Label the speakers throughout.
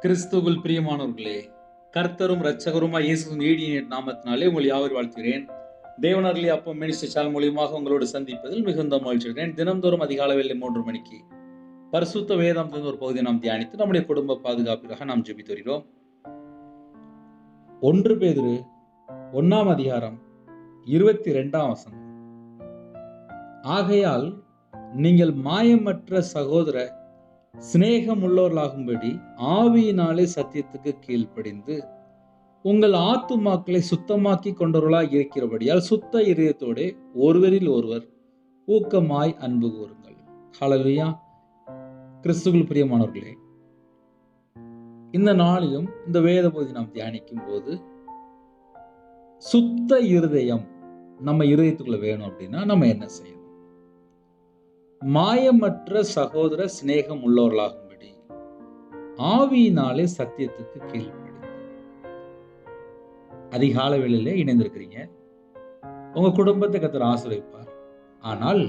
Speaker 1: கிறிஸ்துவுக்குள் பிரியமானவர்களே, கர்த்தரும் இரட்சகருமாய் இயேசுவின் ஈடிய நாமத்தினாலே உங்கள் யாவரையும் வாழ்த்துகிறேன். தேவனாரிலே அப்பம் மினிஸ்டர் சேனல் மூலியமாக உங்களோடு சந்திப்பதில் மிகுந்த மகிழ்ச்சிகிறேன். தினம்தோறும் அதிகாலை வேளை 3 மணிக்கு பரிசுத்த வேதாந்தத்தின் ஒரு பகுதியை நாம் தியானித்து நம்முடைய குடும்ப பாதுகாப்பிற்காக நாம் ஜெபித்து வருகிறோம். 1 பேதுரு 1 அதிகாரம் 22 வசனம். ஆகையால் நீங்கள் மாயமற்ற சகோதர சிநேகம் உள்ளவர்களாகும்படி ஆவியினாலே சத்தியத்துக்கு கீழ்ப்படிந்து உங்கள் ஆத்துமாக்களை சுத்தமாக்கி கொண்டவர்களாய் இருக்கிறபடியால் சுத்த இதயத்தோட ஒருவரில் ஒருவர் ஊக்கமாய் அன்பு கூறுங்கள். ஹல்லேலூயா. கிறிஸ்துவுக்குள் பிரியமானவர்களே, இந்த நாளிலும் இந்த வேத பகுதி நாம் தியானிக்கும் போது சுத்த இருதயம் நம்ம இருதயத்துக்குள்ள வேணும் அப்படின்னா நம்ம என்ன செய்யணும்? மாயமற்ற சகோதர சிநேகம் உள்ளவர்களாகும்படி ஆவியினாலே சத்தியத்துக்கு கீழ்ப்படிந்து. அதிகாலை வேளையிலே இணைந்திருக்கிறீங்க. உங்க குடும்பத்தை கர்த்தர் ஆசீர்வதிப்பார். ஆனால்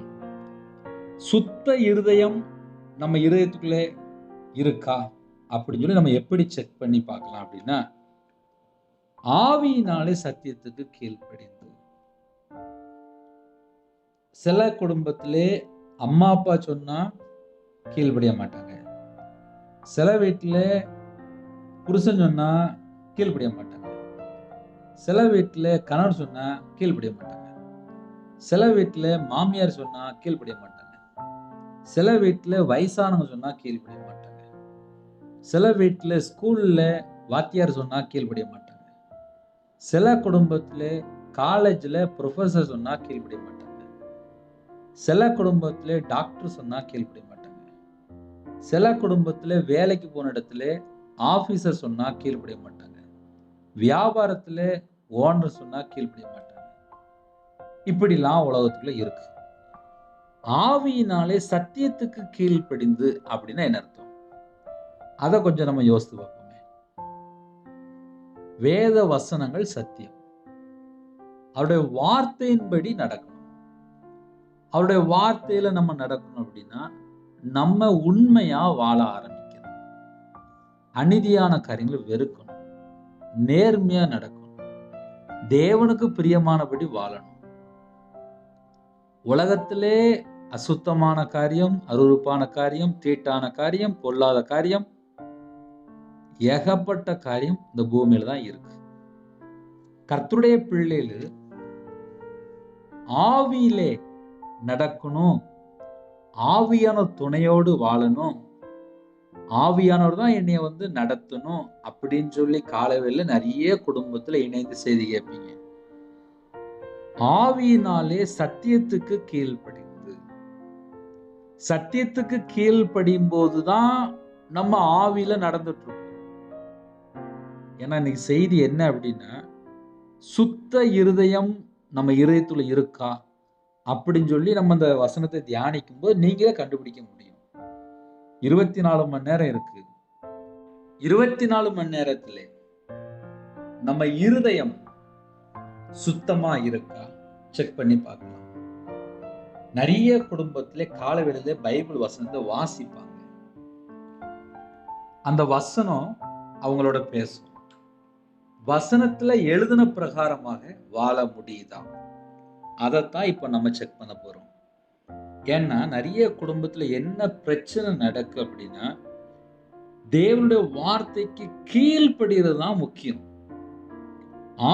Speaker 1: சுத்த இருதயம் நம்ம இருதயத்துக்குள்ளே இருக்கா அப்படின்னு சொல்லி நம்ம எப்படி செக் பண்ணி பார்க்கலாம் அப்படின்னா, ஆவியினாலே சத்தியத்துக்கு கீழ்ப்படிந்து. சில குடும்பத்திலே அம்மா அப்பா சொன்னா கீழ்ப்படிய மாட்டாங்க. சில வீட்டில் புருஷன் சொன்னா கீழ்ப்படிய மாட்டாங்க. சில வீட்டில் கணவர் சொன்னா கீழ்ப்படிய மாட்டாங்க. சில வீட்டில் மாமியார் சொன்னா கீழ்ப்படிய மாட்டாங்க. சில வீட்டில் வயசானவங்க சொன்னா கீழ்ப்படிய மாட்டாங்க. சில வீட்டில் ஸ்கூல்ல வாத்தியார் சொன்னா கீழ்ப்படிய மாட்டாங்க. சில குடும்பத்தில் காலேஜில் ப்ரொஃபஸர் சொன்னா கீழ்ப்படிய மாட்டாங்க. சில குடும்பத்துல டாக்டர் சொன்னா கீழ்ப்படிய மாட்டாங்க. சில குடும்பத்துல வேலைக்கு போன இடத்துல ஆபீசர் சொன்னா கீழ்ப்படிய மாட்டாங்க. வியாபாரத்துல ஓனர் சொன்னா கீழ்ப்படிய மாட்டாங்க. இப்படிலாம் உலகத்துக்குள்ள இருக்கு. ஆவியினாலே சத்தியத்துக்கு கீழ்ப்படிந்து அப்படின்னா என்ன அர்த்தம்? அதை கொஞ்சம் நம்ம யோசித்து பார்ப்போமே. வேத வசனங்கள் சத்தியம். அவருடைய வார்த்தையின்படி நடக்கணும். அவருடைய வார்த்தையில நம்ம நடக்கணும் அப்படின்னா நம்ம உண்மையா வாழ ஆரம்பிக்கணும். அநீதியான காரியங்களை வெறுக்கணும். நேர்மையா நடக்கணும். தேவனுக்கு பிரியமானபடி வாழணும். உலகத்திலே அசுத்தமான காரியம், அருவருப்பான காரியம், தீட்டான காரியம், பொல்லாத காரியம், ஏகப்பட்ட காரியம் இந்த பூமியில தான் இருக்கு. கர்த்தருடைய பிள்ளைகள் ஆவியிலே நடக்கணும். ஆவியானவர் துணையோடு வாழணும். ஆவியானவர் தான் என்னைய நடத்தணும் அப்படின்னு சொல்லி காலைவேளை நிறைய குடும்பத்துல இணைந்து செய்தி கேட்பீங்க. ஆவியினாலே சத்தியத்துக்கு கீழ்ப்படிந்து. சத்தியத்துக்கு கீழ்ப்படியும் போதுதான் நம்ம ஆவியில நடந்துட்டு இருக்கோம். ஏன்னா இன்னைக்கு செய்தி என்ன அப்படின்னா, சுத்த இருதயம் நம்ம இருதயத்துல இருக்கா அப்படின்னு சொல்லி நம்ம அந்த வசனத்தை தியானிக்கும் போது நீங்களே கண்டுபிடிக்க முடியும். 24 மணி நேரம் இருக்கு. 24 மணி நேரத்துல நம்ம இருதயம் சுத்தமா இருக்கா செக் பண்ணி பார்க்கலாம். நிறைய குடும்பத்திலே காலைவேளையிலே பைபிள் வசனத்தை வாசிப்பாங்க. அந்த வசனம் அவங்களோட பேசும். வசனத்துல எழுதின பிரகாரமாக வாழ முடியுதா? அதைத்தான் இப்ப நம்ம செக் பண்ண போறோம். ஏன்னா நிறைய குடும்பத்துல என்ன பிரச்சனை நடக்கு அப்படின்னா, தேவனுடைய வார்த்தைக்கு கீழ்ப்படுகிறது தான் முக்கியம்.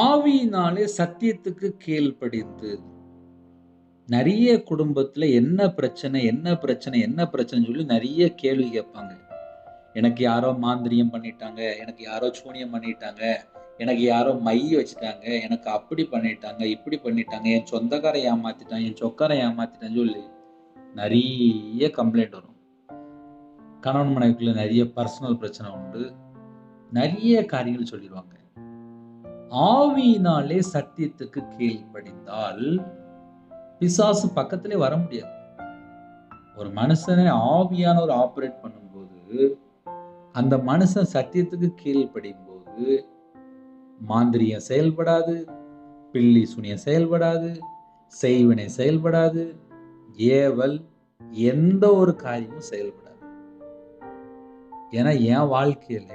Speaker 1: ஆவியினாலே சத்தியத்துக்கு கீழ்ப்படிந்து. நிறைய குடும்பத்துல என்ன பிரச்சனை என்ன பிரச்சனை என்ன பிரச்சனை சொல்லி நிறைய கேள்வி கேட்பாங்க. எனக்கு யாரோ மாந்திரியம் பண்ணிட்டாங்க, எனக்கு யாரோ சூனியம் பண்ணிட்டாங்க, எனக்கு யாரோ மை வச்சுட்டாங்க, எனக்கு அப்படி பண்ணிட்டாங்க, இப்படி பண்ணிட்டாங்க, என் சொந்தக்காரை ஏமாத்திட்டான், என் சொக்காரை ஏமாத்திட்டான்னு சொல்லி நிறைய கம்ப்ளைண்ட் வரும். கணவன் மனைவிக்குள்ள நிறைய பர்சனல் பிரச்சனை உண்டு. நிறைய காரியங்கள் சொல்லிடுவாங்க. ஆவியினாலே சத்தியத்துக்கு கீழ்ப்படிந்தால் பிசாசு பக்கத்திலே வர முடியாது. ஒரு மனுஷனை ஆவியானவர் ஆபரேட் பண்ணும்போது அந்த மனுஷன் சத்தியத்துக்கு கீழ்ப்படியும் போது மாந்திரியம் செயல்படாது, பில்லி சுனியம் செயல்படாது, செய்வினை செயல்படாது, ஏவல் எந்த ஒரு காரியமும் செயல்படாது. ஏன்னா என் வாழ்க்கையில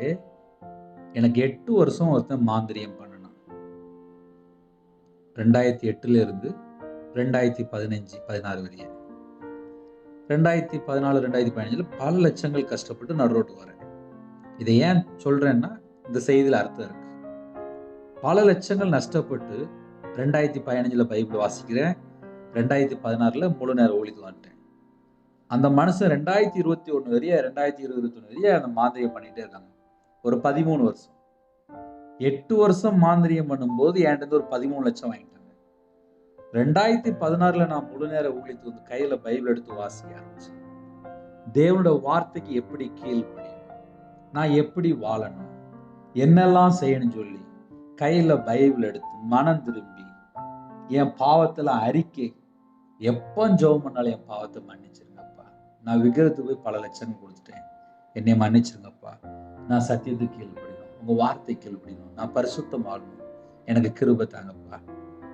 Speaker 1: எனக்கு 8 வருஷம் ஒருத்தன் மாந்திரியம் பண்ணணும். 2008 இருந்து 2015, 16 வரைய. 2014, 2015 பல லட்சங்கள் கஷ்டப்பட்டு நடுரோட்டுக்கு வரேன். இதை ஏன் சொல்றேன்னா, இந்த செய்தியில் அர்த்தம் இருக்கு. பல லட்சங்கள் நஷ்டப்பட்டு 2015 பைபிள் வாசிக்கிறேன். 2016 முழு நேர ஊழியத்துக்கு வந்துட்டேன். அந்த மனுஷன் 2021 வரைய 2021 வரைய அந்த மாந்திரியம் பண்ணிட்டே இருக்காங்க. ஒரு 13 வருஷம். 8 வருஷம் மாந்திரியம் பண்ணும்போது என்கிட்ட ஒரு 13 லட்சம் வாங்கிட்டாங்க. 2016 நான் முழு நேர ஊழியத்துக்கு வந்து கையில பைபிள் எடுத்து வாசிக்க ஆரம்பிச்சேன். தேவனோட வார்த்தைக்கு எப்படி கீழ்ப்படியணும், நான் எப்படி வாழணும், என்னெல்லாம் செய்யணும்னு சொல்லி கையில பைபிள் எடுத்து மனம் திரும்பி என் பாவத்துல அறிக்கை, எப்போ ஜெபம் பண்ணாலும் என் பாவத்தை மன்னிச்சிருங்கப்பா, நான் விக்கிரத்துக்கு போய் பல லட்சம் கொடுத்துட்டேன், என்னை மன்னிச்சிருங்கப்பா, நான் சத்தியத்துக்கு கீழ்ப்படினோம், உங்க வார்த்தை கீழ்ப்படினோம், நான் பரிசுத்தம் வாழணும், எனக்கு கிருபை தாங்கப்பா,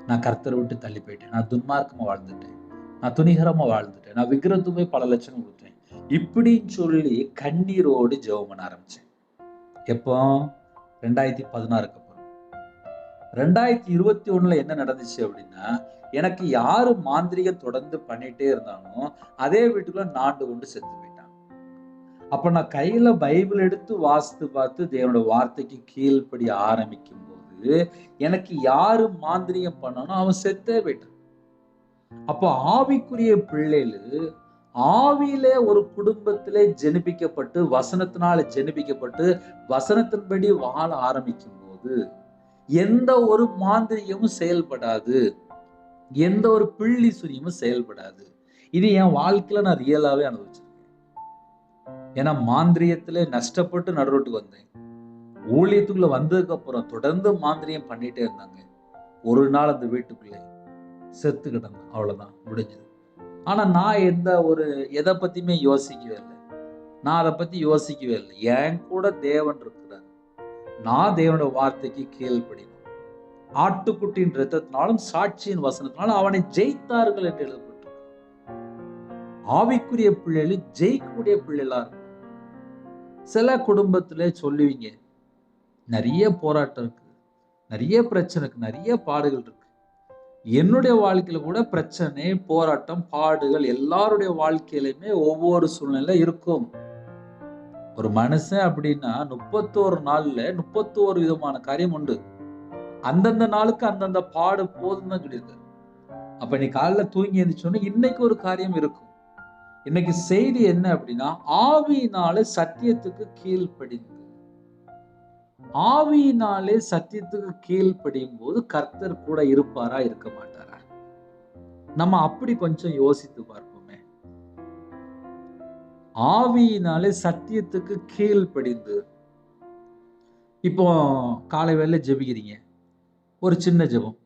Speaker 1: நான் கர்த்தரை விட்டு தள்ளி போயிட்டேன், நான் துன்மார்க்கமா வாழ்ந்துட்டேன், நான் துணிகரமா வாழ்ந்துட்டேன், நான் விக்கிரத்துக்கு போய் பல லட்சம் கொடுத்தேன், இப்படின்னு சொல்லி கண்ணீரோடு ஜெபம் பண்ண ஆரம்பிச்சேன். எப்போ? 2016 அப்புறம். 2021 என்ன நடந்துச்சு அப்படின்னா, எனக்கு யாரு மாந்திரிகம் தொடர்ந்து பண்ணிட்டே இருந்தானோ அதே வீட்டுக்குள்ள நாண்டு கொண்டு செத்து போயிட்டான். அப்ப நான் கையில பைபிள் எடுத்து வாசித்து பார்த்து தேவனோட வார்த்தைக்கு கீழ்ப்படி ஆரம்பிக்கும் போது எனக்கு யாரு மாந்திரிகம் பண்ணானோ அவன் செத்தே போயிட்டான். அப்போ ஆவிக்குரிய பிள்ளைகள் ஆவியிலே ஒரு குடும்பத்திலே ஜெனிப்பிக்கப்பட்டு வசனத்தினால ஜெனிப்பிக்கப்பட்டு வசனத்தின்படி வாழ ஆரம்பிக்கும் போது எந்த ஒரு மாந்திரிகமும் செயல்படாது, எந்த ஒரு பிள்ளி சுனியமும் செயல்படாது. இது என் வாழ்க்கையில நான் ரியலாவே அனுபவிச்சிருக்கேன். ஏன்னா மாந்திரியத்துல நஷ்டப்பட்டு நடுரோட்டுக்கு வந்தேன். ஊழியத்துக்குள்ள வந்ததுக்கு அப்புறம் தொடர்ந்து மாந்திரியம் பண்ணிட்டே இருந்தாங்க. ஒரு நாள் அந்த வீட்டுக்குள்ளே செத்து கிடந்தேன். அவ்வளவுதான், முடிஞ்சது. ஆனா நான் எதை பத்தியுமே யோசிக்கவே இல்லை. நான் அதை பத்தி யோசிக்கவே இல்லை. என் கூட தேவன் இருக்கிறார். நான் தேவனோட வார்த்தைக்கு கீழ்ப்படினோம். ஆட்டுக்குட்டியின் இரத்தத்தினாலும் சாட்சியின் வசனத்தினாலும் அவனை ஜெயித்தார்கள் என்று எழுதப்பட்டு. ஆவிக்குரிய பிள்ளைகள் ஜெயிக்கக்கூடிய பிள்ளைகளா இருக்கும். சில குடும்பத்திலே சொல்லுவீங்க, நிறைய போராட்டம் இருக்கு, நிறைய பிரச்சனை இருக்கு, நிறைய பாடுகள் இருக்கு. என்னுடைய வாழ்க்கையில கூட பிரச்சனை, போராட்டம், பாடுகள் எல்லாருடைய வாழ்க்கையிலுமே ஒவ்வொரு சூழ்நிலை இருக்கும். ஒரு மனுஷன் அப்படின்னா 31 நாள்ல 31 விதமான காரியம் உண்டு. அந்தந்த நாளுக்கு அந்தந்த பாடு போதும் தான் சொல்லியிருக்காரு. அப்ப நீ காலைல தூங்கி எழுந்திரிச்சோன்னா இன்னைக்கு ஒரு காரியம் இருக்கும். இன்னைக்கு செய்தி என்ன அப்படின்னா, ஆவியினாலே சத்தியத்துக்கு கீழ்ப்படிந்து, ஆவியினாலே சத்தியத்துக்கு கீழ்ப்படியும் போது கர்த்தர் கூட இருப்பாரா இருக்க மாட்டாரா? நம்ம அப்படி கொஞ்சம் யோசித்து பார்ப்போமே. ஆவியினாலே சத்தியத்துக்கு கீழ்ப்படிந்து, இப்போ காலை வேளை ஜெபிக்கிறீங்க, ஒரு சின்ன ஜெபம்,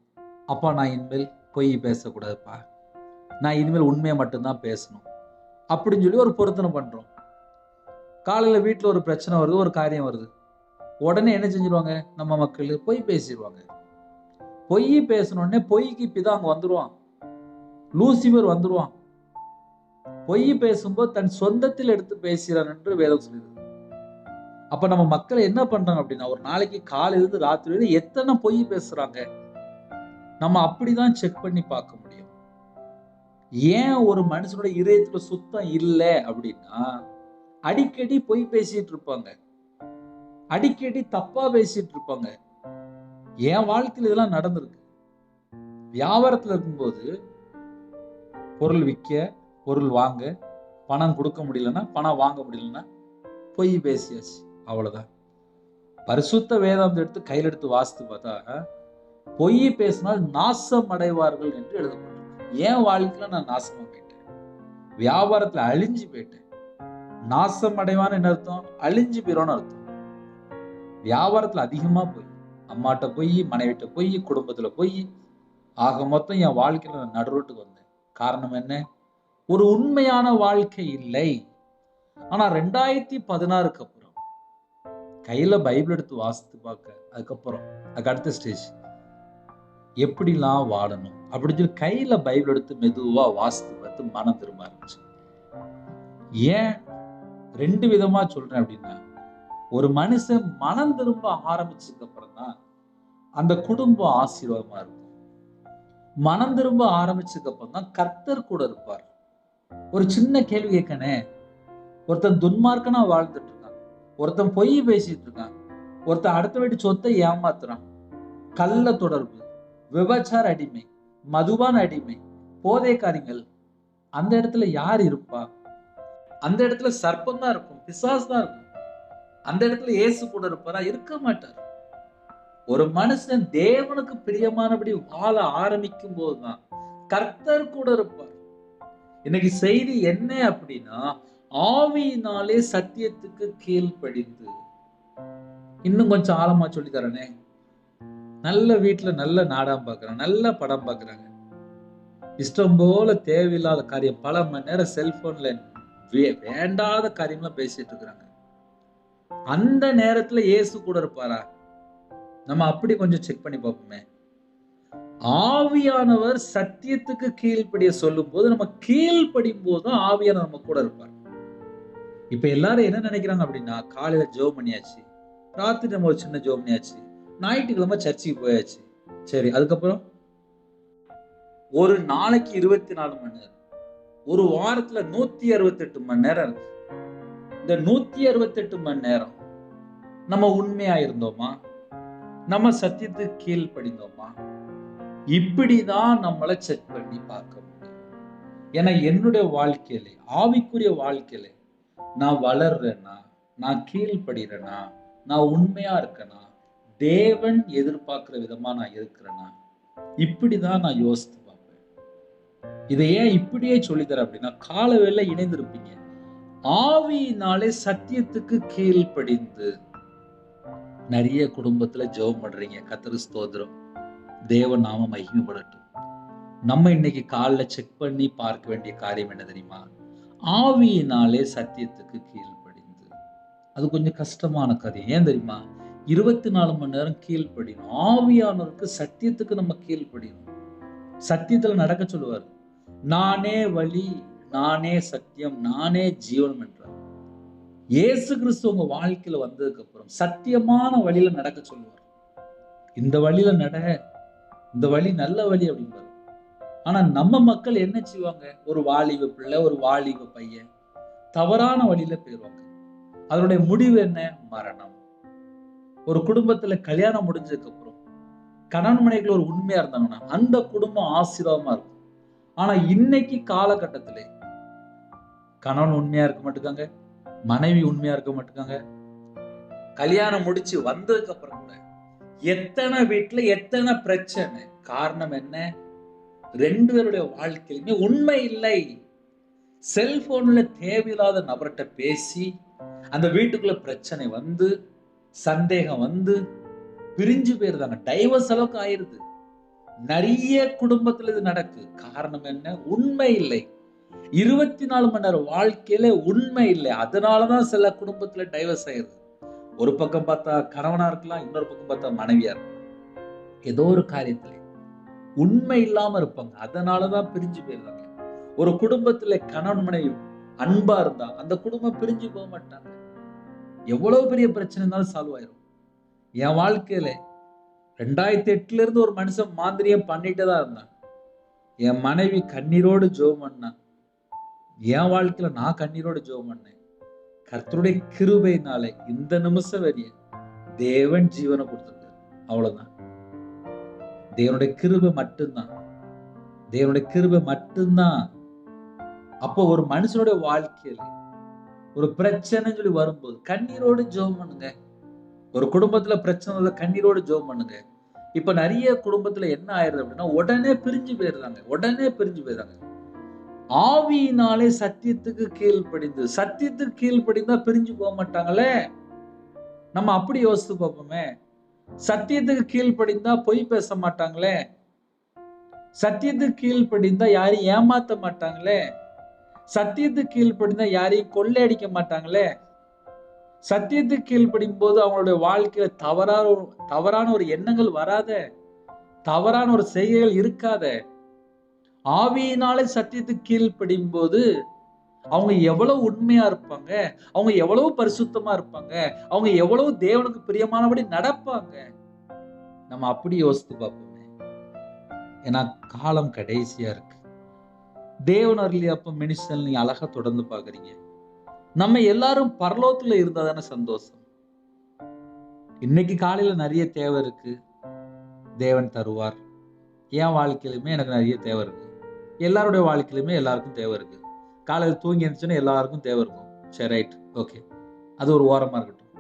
Speaker 1: அப்பா நான் இனிமேல் பொய் பேசக்கூடாதுப்பா, நான் இனிமேல் உண்மையை மட்டும்தான் பேசணும் அப்படின்னு சொல்லி ஒரு பொருத்தனை பண்றோம். காலையில வீட்டுல ஒரு பிரச்சனை வருது, ஒரு காரியம் வருது, உடனே என்ன செஞ்சிருவாங்க நம்ம மக்கள்? பொய் பேசிடுவாங்க. பொய் பேசணுன்னே பொய்க்கு பிதான் அங்க வந்துருவான், லூசிபர் வந்துருவான். பொய் பேசும்போது தன் சொந்தத்தில் எடுத்து பேசுகிறான் என்று வேதம் சொல்லுது. அப்ப நம்ம மக்கள் என்ன பண்றாங்க அப்படின்னா, ஒரு நாளைக்கு காலையில இருந்து ராத்திரி வரை எத்தனை பொய் பேசுறாங்க நம்ம அப்படிதான் செக் பண்ணி பார்க்க முடியும். ஏன் ஒரு மனுஷனோட இதயத்துல சுத்தம் இல்லை அப்படின்னா, அடிக்கடி பொய் பேசிட்டு இருப்பாங்க, அடிக்கடி தப்பா பேசிட்டு இருப்பாங்க. என் வாழ்க்கையில் இதெல்லாம் நடந்திருக்கு. வியாபாரத்துல இருக்கும்போது பொருள் விற்க, பொருள் வாங்க, பணம் கொடுக்க முடியலன்னா, பணம் வாங்க முடியலன்னா பொய் பேசியாச்சு, அவ்வளவுதான். பரிசுத்த வேதாந்தம் எடுத்து கையில் எடுத்து வாசித்து பார்த்தா, பொய் பேசினால் நாசம் அடைவார்கள் என்று எழுதப்பட்டிருக்கு. என் வாழ்க்கையில நான் நாசமா போயிட்டேன், வியாபாரத்துல அழிஞ்சு போயிட்டேன். நாசம் அடைவான்னு என்ன அர்த்தம்? அழிஞ்சு போயிரோன்னு அர்த்தம். வியாபாரத்துல அதிகமா போய், அம்மாட்ட போய், மனைவிட்ட போய், குடும்பத்துல போய், ஆக மொத்தம் என் வாழ்க்கையில நான் நடுரோட்டுக்கு வந்தேன். காரணம் என்ன? ஒரு உண்மையான வாழ்க்கை இல்லை. ஆனா 2016 அப்புறம் கையில பைபிள் எடுத்து வாசித்து பார்க்க, அதுக்கு அடுத்த ஸ்டேஜ் எப்படிலாம் வாழணும் அப்படின்னு சொல்லி கையில பைபிள் எடுத்து மெதுவா வாசித்து பார்த்து மனம் திரும்ப ஆரம்பிச்சு. ஏன் 2 விதமா சொல்றேன் அப்படின்னா, ஒரு மனுஷன் மனம் திரும்ப ஆரம்பிச்சதுக்கு அப்புறம் தான் அந்த குடும்பம் ஆசீர்வாதமா இருக்கும். மனம் திரும்ப ஆரம்பிச்சதுக்கு அப்புறம் தான் கர்த்தர் கூட இருப்பார். ஒரு சின்ன கேள்வி கேட்கனே, ஒருத்தன் துன்மார்க்கனா வாழ்ந்துட்டு இருக்கான், ஒருத்தன் பொய் பேசிட்டு இருக்கான், ஒருத்தன் அடுத்த வீட்டு சொத்தை ஏமாத்துறான், கள்ள தொடர்பு, விபச்சார அடிமை, மதுபான அடிமை, போதை காரியங்கள், அந்த இடத்துல யார் இருப்பா? அந்த இடத்துல சர்ப்பம் தான் இருக்கும், பிசாசு தான் இருக்கும். அந்த இடத்துல இயேசு கூட இருப்பாரா? இருக்க மாட்டார். ஒரு மனுஷன் தேவனுக்கு பிரியமானபடி வாழ ஆரம்பிக்கும் போதுதான் கர்த்தர் கூட இருப்பார். இன்னைக்கு செய்தி என்ன அப்படின்னா, ஆவியினாலே சத்தியத்துக்கு கீழ்ப்படிந்து. இன்னும் கொஞ்சம் ஆழமா சொல்லி தரனே. நல்ல வீட்டுல நல்ல நாடகம் பாக்குறாங்க, நல்ல படம் பாக்குறாங்க, இஷ்டம் போல தேவையில்லாத காரியம், பல மணி நேரம் செல்போன்ல வேண்டாத காரியம்லாம் பேசிட்டு இருக்கிறாங்க. அந்த நேரத்துல இயேசு கூட இருப்பாரா? நம்ம அப்படி கொஞ்சம் செக் பண்ணி பார்ப்போமே. ஆவியானவர் சத்தியத்துக்கு கீழ்ப்படிய சொல்லும் போது நம்ம கீழ்ப்படியும் போதுதான் ஆவியானவர் நம்ம கூட இருப்பார். இப்ப எல்லாரும் என்ன நினைக்கிறாங்க அப்படின்னா, காலையில ஜெபம் பண்ணியாச்சு, ராத்திரி நம்ம ஒரு சின்ன ஜெபம் பண்ணியாச்சு, ஞாயிற்றுக்கிழமை சர்ச்சுக்கு போயாச்சு, சரி அதுக்கப்புறம் ஒரு நாளைக்கு 24 மணி நேரம், ஒரு வாரத்துல 168 மணி நேரம். இந்த 168 மணி நேரம் நம்ம உண்மையா இருந்தோமா? நம்ம சத்தியத்துக்கு கீழ்ப்படிந்தோமா? இப்படிதான் நம்மளை செக் பண்ணி பார்க்க முடியும். ஏன்னா என்னுடைய வாழ்க்கையில, ஆவிக்குரிய வாழ்க்கையில நான் வளர்றேன்னா, நான் கீழ்ப்படுகிறேனா, நான் உண்மையா இருக்கேனா, தேவன் எதிர்பார்க்கிற விதமா நான் இருக்கிறேனா, இப்படிதான் நான் யோசித்து பார்ப்பேன். இதை ஏன் இப்படியே சொல்லித்தர அப்படின்னா, காலவேளை இணைந்திருப்பீங்க. ஆவியினாலே சத்தியத்துக்கு கீழ்ப்படிந்து நிறைய குடும்பத்துல ஜெபம் பண்றீங்க. கர்த்தருக்கு ஸ்தோத்திரம். தேவ நாம மகிமைப்படட்டும். நம்ம இன்னைக்கு காலைல செக் பண்ணி பார்க்க வேண்டிய காரியம் என்ன தெரியுமா? ஆவியினாலே சத்தியத்துக்கு கீழ்ப்படிந்து. அது கொஞ்சம் கஷ்டமான காரியம். ஏன் தெரியுமா? 24 மணி நேரம் கீழ்ப்படியணும். ஆவியானவருக்கு சத்தியத்துக்கு நம்ம கீழ்ப்படியணும். சத்தியத்துல நடக்க சொல்லுவார். நானே வழி, நானே சத்தியம், நானே ஜீவனம் என்றார். இயேசு கிறிஸ்து உங்க வாழ்க்கையில வந்ததுக்கு அப்புறம் சத்தியமான வழியில நடக்க சொல்லுவார். இந்த வழியில நட, இந்த வழி நல்ல வழி அப்படின்பாரு. ஆனா நம்ம மக்கள் என்ன செய்வாங்க? ஒரு வாலிப பிள்ளை, ஒரு வாலிப பையன் தவறான வழியில போயிருவாங்க. அதனுடைய முடிவு என்ன? மரணம். ஒரு குடும்பத்துல கல்யாணம் முடிஞ்சதுக்கு அப்புறம் கணவன் மனைவிகள் ஒரு உண்மையா இருந்தாங்கன்னா அந்த குடும்பம் ஆசீர்வாதமா இருக்கும். ஆனா இன்னைக்கு காலகட்டத்திலே கணவன் உண்மையா இருக்க மாட்டாங்க, மனைவி உண்மையா இருக்க மாட்டாங்க. கல்யாணம் முடிச்சு வந்ததுக்கு அப்புறம் கூட எத்தனை வீட்டுல எத்தனை பிரச்சனை. காரணம் என்ன? 2 பேருடைய வாழ்க்கையிலுமே உண்மை இல்லை. செல்போன்ல தேவையில்லாத நபர்கிட்ட பேசி அந்த வீட்டுக்குள்ள பிரச்சனை வந்து, சந்தேகம் வந்து பிரிஞ்சு போயிருந்தாங்க. டைவர்ஸ் அளவுக்கு ஆயிருது. நிறைய குடும்பத்துல இது நடக்கு. காரணம் என்ன? உண்மை இல்லை. 24 மணி நேரம் வாழ்க்கையில உண்மை இல்லை. அதனாலதான் சில குடும்பத்துல டைவர்ஸ் ஆயிருது. ஒரு பக்கம் பார்த்தா கணவனா இருக்கலாம், இன்னொரு பக்கம் பார்த்தா மனைவியா இருக்கலாம். ஏதோ ஒரு காரியத்துல உண்மை இல்லாம இருப்பாங்க. அதனாலதான் பிரிஞ்சு போயிருந்தாங்க. ஒரு குடும்பத்துல கணவன் மனைவி அன்பா இருந்தா அந்த குடும்பம் பிரிஞ்சு போக மாட்டாங்க. எவ்வளவு பெரிய பிரச்சனை இருந்தாலும் சால்வ் ஆயிரும். என் வாழ்க்கையில 2008 இருந்து ஒரு மனுஷன் மாந்திரியம் பண்ணிட்டே தான் இருந்தான். என் மனைவி கண்ணீரோடு ஜெபம் பண்ணா. என் வாழ்க்கையில நான் கண்ணீரோடு ஜெபம் பண்ணேன். கர்த்தருடைய கிருபையினாலே இந்த நிமிஷம் வரைய தேவன் ஜீவனை கொடுத்திருக்காரு. அவ்வளவுதான். தேவனுடைய கிருபை மட்டும்தான். தேவனுடைய கிருபை மட்டும்தான். அப்போ ஒரு மனுஷனுடைய வாழ்க்கையில ஒரு பிரச்சனை சொல்லி வரும்போது கண்ணீரோடு ஜெபம் பண்ணுங்க. ஒரு குடும்பத்துல பிரச்சனை கண்ணீரோடு ஜெபம் பண்ணுங்க. இப்ப நிறைய குடும்பத்துல என்ன ஆயிருது அப்படின்னா உடனே பிரிஞ்சு போயிடுறாங்க. ஆவியினாலே சத்தியத்துக்கு கீழ்ப்படிந்து, சத்தியத்துக்கு கீழ்ப்படிந்தா பிரிஞ்சு போக மாட்டாங்களே. நம்ம அப்படி யோசித்து பார்ப்போமே. சத்தியத்துக்கு கீழ்ப்படிந்தா பொய் பேச மாட்டாங்களே. சத்தியத்துக்கு கீழ்ப்படிந்தா யாரையும் ஏமாத்த மாட்டாங்களே. சத்தியத்துக்கு கீழ்ப்படிந்தா யாரையும் கொள்ளையடிக்க மாட்டாங்களே. சத்தியத்துக்கு கீழ்ப்படியும் போது அவங்களுடைய வாழ்க்கையில தவறான ஒரு எண்ணங்கள் வராத, தவறான ஒரு செய்கைகள் இருக்காத. ஆவியினாலே சத்தியத்துக்கு கீழ்ப்படியும் போது அவங்க எவ்வளவு உண்மையா இருப்பாங்க, அவங்க எவ்வளவு பரிசுத்தமா இருப்பாங்க, அவங்க எவ்வளவு தேவனுக்கு பிரியமானபடி நடப்பாங்க. நம்ம அப்படி யோசித்து பார்ப்போமே. ஏன்னா காலம் கடைசியா இருக்கு. தேவன் அருளிய அப்ப மினிஸ்டர் நீங்க அழகா தொடர்ந்து பாக்குறீங்க. நம்ம எல்லாரும் பரலோகத்துல இருந்தா தானே சந்தோஷம். இன்னைக்கு காலையில நிறைய தேவை இருக்கு, தேவன் தருவார். என் வாழ்க்கையிலுமே எனக்கு நிறைய தேவை இருக்கு. எல்லாருடைய வாழ்க்கையிலுமே எல்லாருக்கும் தேவை இருக்கு. காலையில தூங்கி எழுந்துச்சுன்னா எல்லாருக்கும் தேவை இருக்கும். சரி, ரைட், ஓகே, அது ஒரு ஓரமா இருக்கட்டும்.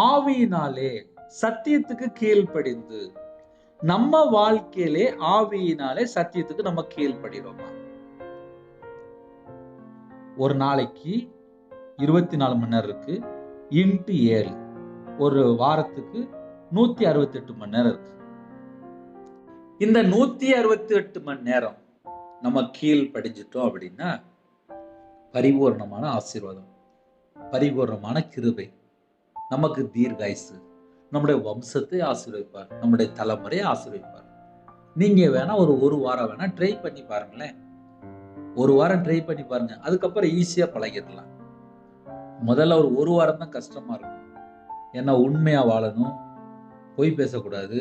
Speaker 1: ஆவியினாலே சத்தியத்துக்கு கீழ்ப்படிந்து நம்ம வாழ்க்கையிலே ஆவியினாலே சத்தியத்துக்கு நம்ம கீழ்ப்படுகிறோமா? ஒரு நாளைக்கு 24 மணி நேரம் இருக்கு, இன்ட்டு 7, ஒரு வாரத்துக்கு 168 மணி நேரம் இருக்கு. இந்த 168 மணி நேரம் நம்ம கீழ்ப்படிஞ்சிட்டோம் அப்படின்னா பரிபூர்ணமான ஆசீர்வாதம், பரிபூர்ணமான கிருபை, நமக்கு தீர்காயுசு, நம்முடைய வம்சத்தை ஆசீர்வதிப்பார், நம்முடைய தலைமுறையை ஆசீர்வதிப்பார். நீங்க வேணா ஒரு வாரம் வேணா ட்ரை பண்ணி பாருங்களேன். ஒரு வாரம் ட்ரை பண்ணி பாருங்க, அதுக்கப்புறம் ஈஸியா பழகிடலாம். முதல்ல ஒரு வாரம் தான் கஷ்டமா இருக்கும். ஏன்னா உண்மையா வாழணும், பொய் பேசக்கூடாது,